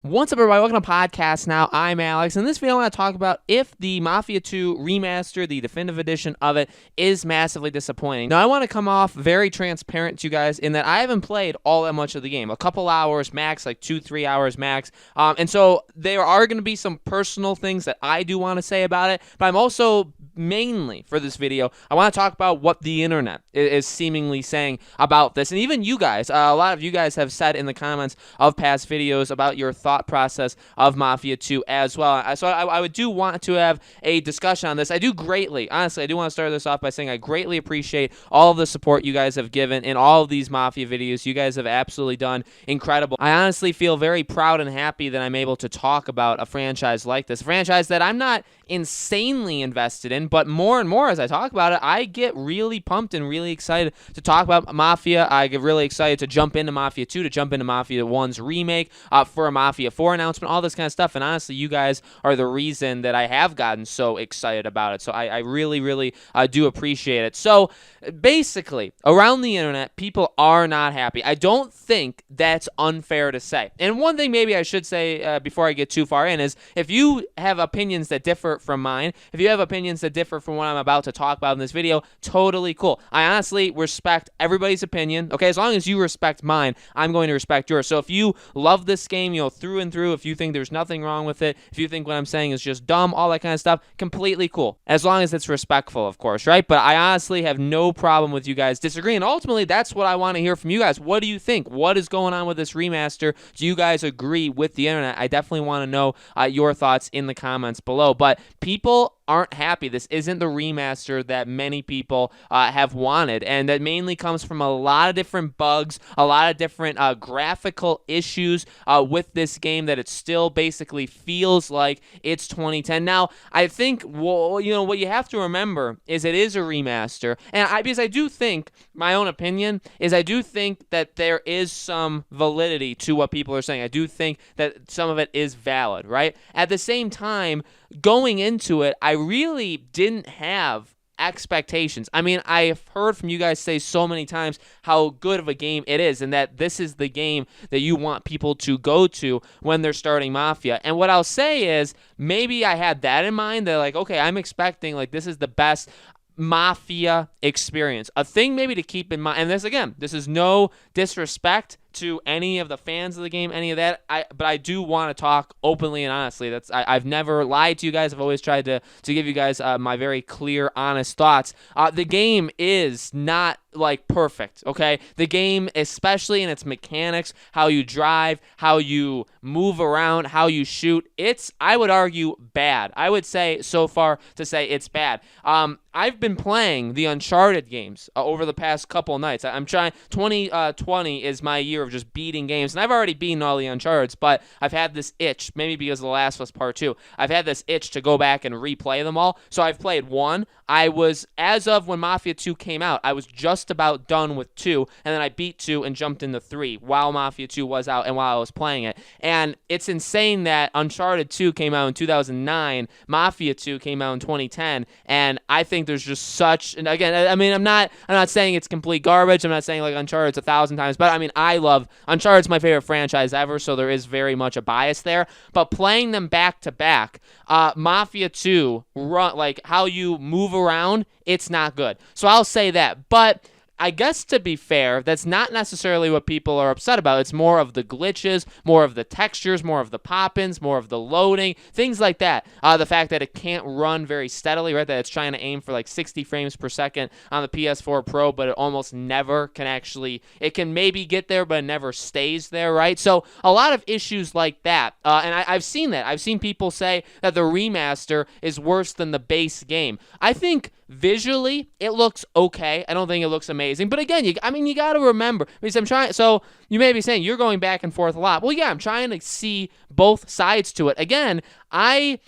What's up, everybody? Welcome to Podcast Now. I'm Alex. In this video, I want to talk about if the Mafia 2 remaster, the definitive edition of it, is massively disappointing. Now, I want to come off very transparent to you guys in that I haven't played all that much of the game. A couple hours max, like 2-3 hours max. And so there are going to be some personal things that I do want to say about it, but I'm also mainly for this video, I want to talk about what the internet is seemingly saying about this. And even you guys, a lot of you guys have said in the comments of past videos about your thought process of Mafia 2 as well. So I do want to have a discussion on this. I do greatly, honestly, I do want to start this off by saying I greatly appreciate all of the support you guys have given in all of these Mafia videos. You guys have absolutely done incredible. I honestly feel very proud and happy that I'm able to talk about a franchise like this, a franchise that I'm not insanely invested in, but more and more as I talk about it, I get really pumped and really excited to talk about Mafia. I get really excited to jump into Mafia 2, to jump into Mafia 1's remake, for a Mafia 4 announcement, all this kind of stuff. And honestly, you guys are the reason that I have gotten so excited about it. So I really, really do appreciate it. So basically, around the internet, people are not happy. I don't think that's unfair to say. And one thing maybe I should say before I get too far in is if you have opinions that differ from mine, if you have opinions that differ from what I'm about to talk about in this video, totally cool. I honestly respect everybody's opinion. Okay, as long as you respect mine, I'm going to respect yours. So if you love this game, through and through, if you think there's nothing wrong with it, if you think what I'm saying is just dumb, all that kind of stuff, completely cool. As long as it's respectful, of course, right? But I honestly have no problem with you guys disagreeing. Ultimately, that's what I want to hear from you guys. What do you think? What is going on with this remaster? Do you guys agree with the internet? I definitely want to know your thoughts in the comments below. But people aren't happy. This isn't the remaster that many people have wanted, and that mainly comes from a lot of different bugs, a lot of different graphical issues with this game, that it still basically feels like it's 2010. Now, I think, what you have to remember is it is a remaster, and because I do think, my own opinion, is I do think that there is some validity to what people are saying. I do think that some of it is valid, right? At the same time, going into it, I really didn't have expectations. I mean, I've heard from you guys say so many times how good of a game it is, and that this is the game that you want people to go to when they're starting Mafia. And what I'll say is, maybe I had that in mind, that like, okay, I'm expecting like this is the best Mafia experience. A thing maybe to keep in mind, and this is no disrespect to any of the fans of the game, any of that, but I do want to talk openly and honestly. I've never lied to you guys. I've always tried to give you guys my very clear, honest thoughts. The game is not like perfect, okay? The game, especially in its mechanics, how you drive, how you move around, how you shoot, it's, I would argue, bad. I would say so far to say it's bad. I've been playing the Uncharted games over the past couple nights. I'm trying. 2020 is my year of just beating games, and I've already beaten all the Uncharteds, but I've had this itch, maybe because of The Last of Us Part 2, I've had this itch to go back and replay them all. So I've played 1. I was, as of when Mafia 2 came out, I was just about done with 2, and then I beat 2 and jumped into 3 while Mafia 2 was out and while I was playing it. And it's insane that Uncharted 2 came out in 2009, Mafia 2 came out in 2010, and I think there's just such, and again, I mean, I'm not saying it's complete garbage. I'm not saying like Uncharted's 1,000 times, but I mean, I love Uncharted's my favorite franchise ever, so there is very much a bias there. But playing them back to back, Mafia 2, like how you move around, it's not good. So I'll say that. But I guess to be fair, that's not necessarily what people are upset about. It's more of the glitches, more of the textures, more of the pop-ins, more of the loading, things like that. The fact that it can't run very steadily, right? That it's trying to aim for like 60 frames per second on the PS4 Pro, but it almost never can actually, it can maybe get there, but it never stays there, right? So a lot of issues like that. And I've seen that. I've seen people say that the remaster is worse than the base game. I think visually, it looks okay. I don't think it looks amazing. But again, you got to remember, because I'm trying, so you may be saying you're going back and forth a lot. Well, yeah, I'm trying to see both sides to it. Again, I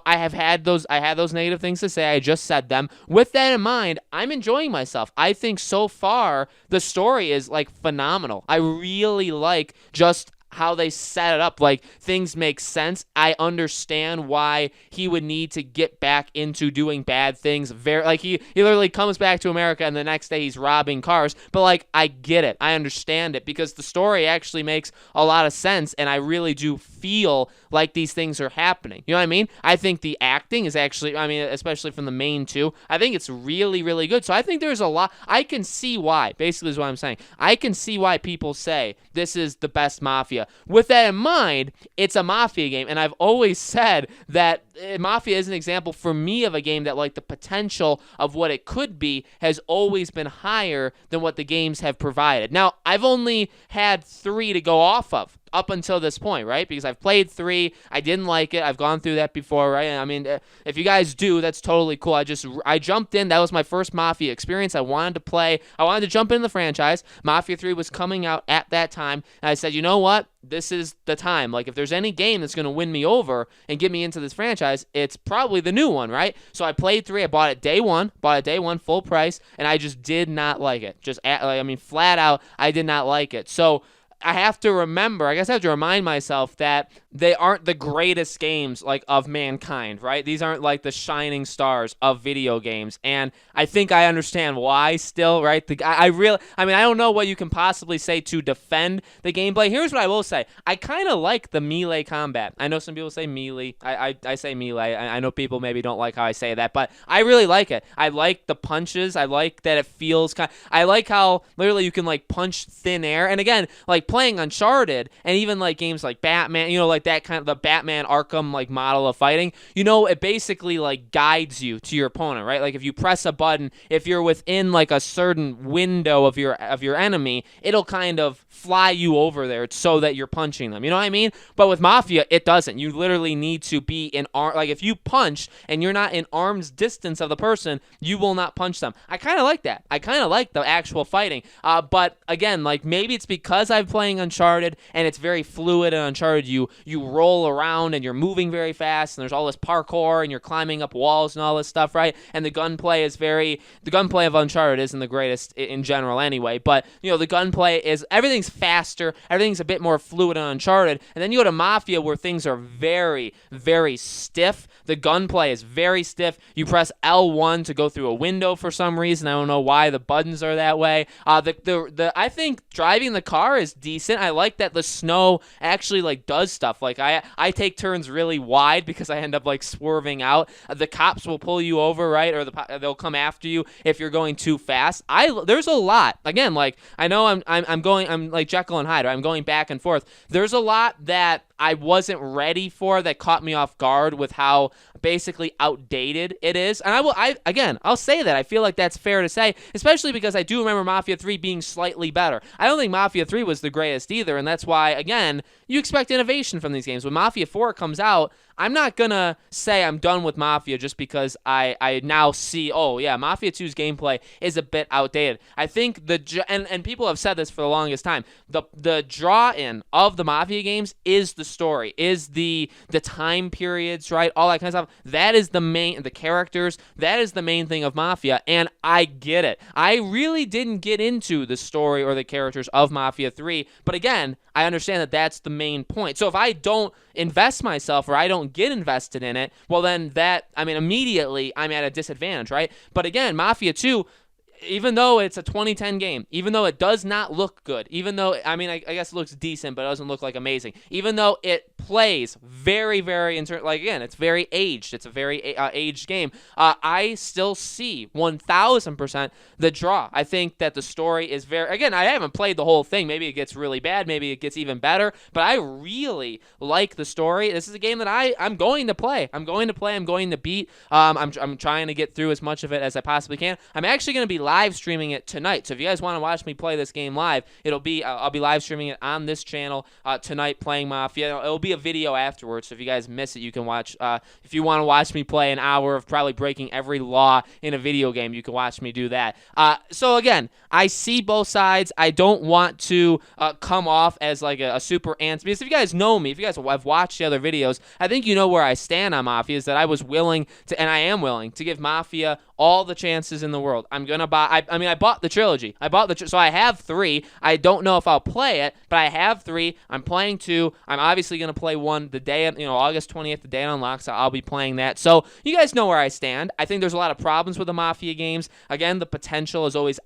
had those negative things to say. I just said them. With that in mind, I'm enjoying myself. I think so far the story is like phenomenal. I really like just how they set it up. Like, things make sense. I understand why he would need to get back into doing bad things. Very, like, he literally comes back to America and the next day he's robbing cars. But, like, I get it. I understand it because the story actually makes a lot of sense, and I really do feel like these things are happening. You know what I mean? I think the acting is actually, I mean, especially from the main two, I think it's really, really good. So I think there's a lot. I can see why, basically is what I'm saying. I can see why people say this is the best Mafia. With that in mind, it's a Mafia game, and I've always said that Mafia is an example for me of a game that, like, the potential of what it could be has always been higher than what the games have provided. Now, I've only had 3 to go off of up until this point, right? Because I've played 3, I didn't like it, I've gone through that before, right? I mean, if you guys do, that's totally cool. I jumped in, that was my first Mafia experience. I wanted to jump into the franchise. Mafia 3 was coming out at that time, and I said, you know what? This is the time. Like, if there's any game that's going to win me over and get me into this franchise, it's probably the new one, right? So I played 3, I bought it day one, full price, and I just did not like it. Flat out, I did not like it. So I have to remind myself that they aren't the greatest games, like, of mankind, right? These aren't like the shining stars of video games, and I think I understand why still, right? I don't know what you can possibly say to defend the gameplay. Here's what I will say. I kind of like the melee combat. I know some people say melee. I say melee. I know people maybe don't like how I say that, but I really like it. I like the punches. I like that it feels I like how literally you can, like, punch thin air, and again, like, playing Uncharted and even, like, games like Batman, you know, like that kind of the Batman Arkham, like, model of fighting, you know, it basically, like, guides you to your opponent, right? Like, if you press a button, if you're within, like, a certain window of your enemy, it'll kind of fly you over there so that you're punching them. You know what I mean? But with Mafia, it doesn't. You literally need to be in like, if you punch and you're not in arm's distance of the person, you will not punch them. I kind of like that. I kind of like the actual fighting. But again, like, maybe it's because I'm playing Uncharted and it's very fluid in Uncharted. You roll around and you're moving very fast, and there's all this parkour and you're climbing up walls and all this stuff, right? And the gunplay of Uncharted isn't the greatest in general anyway, but, you know, the gunplay is, everything's faster, everything's a bit more fluid in Uncharted, and then you go to Mafia where things are very, very stiff. The gunplay is very stiff. You press L1 to go through a window for some reason. I don't know why the buttons are that way. I think driving the car is decent. I like that the snow actually, like, does stuff. Like, I take turns really wide because I end up, like, swerving out. The cops will pull you over, right? Or they'll come after you if you're going too fast. There's a lot. Again, like, I know I'm like Jekyll and Hyde, right? I'm going back and forth. There's a lot that I wasn't ready for that caught me off guard with how basically outdated it is. And I'll say that. I feel like that's fair to say, especially because I do remember Mafia 3 being slightly better. I don't think Mafia 3 was the greatest either, and that's why, again, you expect innovation from these games. When Mafia 4 comes out, I'm not going to say I'm done with Mafia just because I now see, oh, yeah, Mafia 2's gameplay is a bit outdated. I think and people have said this for the longest time, the draw-in of the Mafia games is the story, is the time periods, right? All that kind of stuff. That is the characters, that is the main thing of Mafia, and I get it. I really didn't get into the story or the characters of Mafia 3, but again, I understand that that's the main point. So if I don't invest myself or I don't get invested in it, well then immediately I'm at a disadvantage, right? But again, Mafia 2, even though it's a 2010 game, even though it does not look good, even though, I guess it looks decent, but it doesn't look like amazing, even though it plays very, very, again, it's very aged, it's a very aged game, I still see 1,000% the draw. I think that the story is again, I haven't played the whole thing, maybe it gets really bad, maybe it gets even better, but I really like the story. This is a game that I'm going to play, I'm going to beat, I'm trying to get through as much of it as I possibly can. I'm actually going to be live streaming it tonight. So if you guys want to watch me play this game live, I'll be live streaming it on this channel tonight, playing Mafia. It'll be a video afterwards, so if you guys miss it, you can watch. If you want to watch me play an hour of probably breaking every law in a video game, you can watch me do that. So again, I see both sides. I don't want to come off as like a super anti, because if you guys know me, if you guys have watched the other videos, I think you know where I stand on Mafia, is that I was willing to, and I am willing to give Mafia all the chances in the world. I'm gonna buy. I bought the trilogy. So I have 3. I don't know if I'll play it, but I have 3. I'm playing 2. I'm obviously gonna play 1 the day, August 20th, the day it unlocks. So I'll be playing that. So you guys know where I stand. I think there's a lot of problems with the Mafia games. Again, the potential is always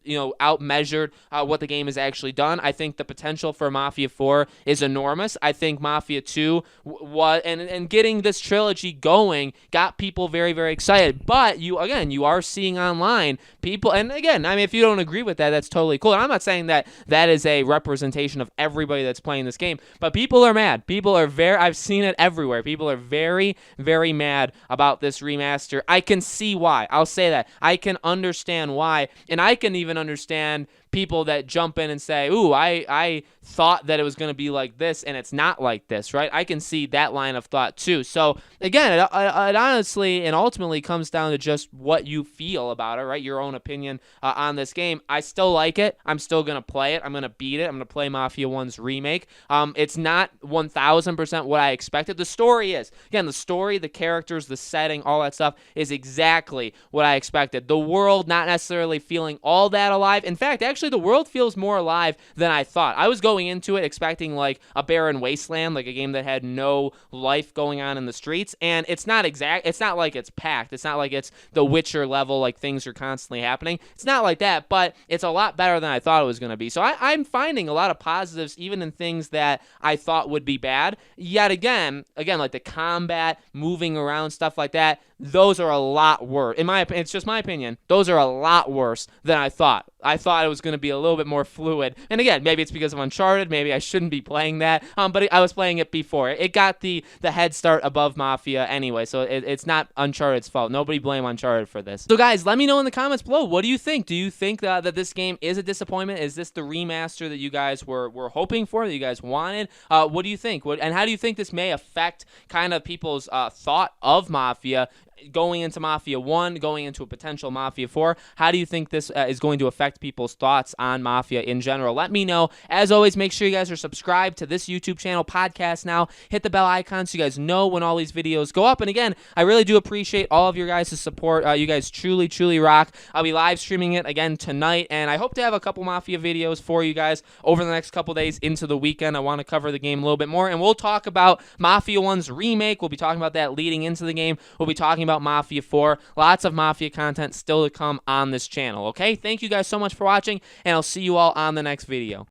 outmeasured what the game has actually done. I think the potential for Mafia 4 is enormous. I think Mafia 2 was and getting this trilogy going got people very, very excited. But you are seeing online people, and again, I mean, if you don't agree with that, that's totally cool. And I'm not saying that that is a representation of everybody that's playing this game, but people are mad. People are I've seen it everywhere. People are very, very mad about this remaster. I can see why. I'll say that. I can understand why, and I can even understand people that jump in and say, ooh, I thought that it was going to be like this, and it's not like this, right? I can see that line of thought too. So again, it honestly and ultimately comes down to just what you feel about it, right? Your own opinion on this game. I still like it. I'm still going to play it. I'm going to beat it. I'm going to play Mafia 1's remake. It's not 1,000% what I expected. The story is. Again, the story, the characters, the setting, all that stuff is exactly what I expected. The world not necessarily feeling all that alive. In fact, actually, the world feels more alive than I thought. I was going into it expecting like a barren wasteland, like a game that had no life going on in the streets, and it's not exact. It's not like it's packed. It's not like it's the Witcher level, like things are constantly happening. It's not like that, but it's a lot better than I thought it was going to be. So I'm finding a lot of positives, even in things that I thought would be bad. Yet again, like the combat, moving around, stuff like that, those are a lot worse. In my opinion, it's just my opinion. Those are a lot worse than I thought. I thought it was going to be a little bit more fluid. And again, maybe it's because of Uncharted. Maybe I shouldn't be playing that. But I was playing it before. It got the head start above Mafia anyway, so it's not Uncharted's fault. Nobody blame Uncharted for this. So guys, let me know in the comments below. What do you think? Do you think that this game is a disappointment? Is this the remaster that you guys were hoping for, that you guys wanted? What do you think? And how do you think this may affect kind of people's thought of Mafia going into Mafia 1, going into a potential Mafia 4? How do you think this is going to affect people's thoughts on Mafia in general? Let me know. As always, make sure you guys are subscribed to this YouTube channel, Podcast Now. Hit the bell icon so you guys know when all these videos go up. And again, I really do appreciate all of your guys' support. You guys truly, truly rock. I'll be live streaming it again tonight, and I hope to have a couple Mafia videos for you guys over the next couple days into the weekend. I want to cover the game a little bit more, and we'll talk about Mafia 1's remake. We'll be talking about that leading into the game. We'll be talking about Mafia 4. Lots of Mafia content still to come on this channel, okay? Thank you guys so much for watching, and I'll see you all on the next video.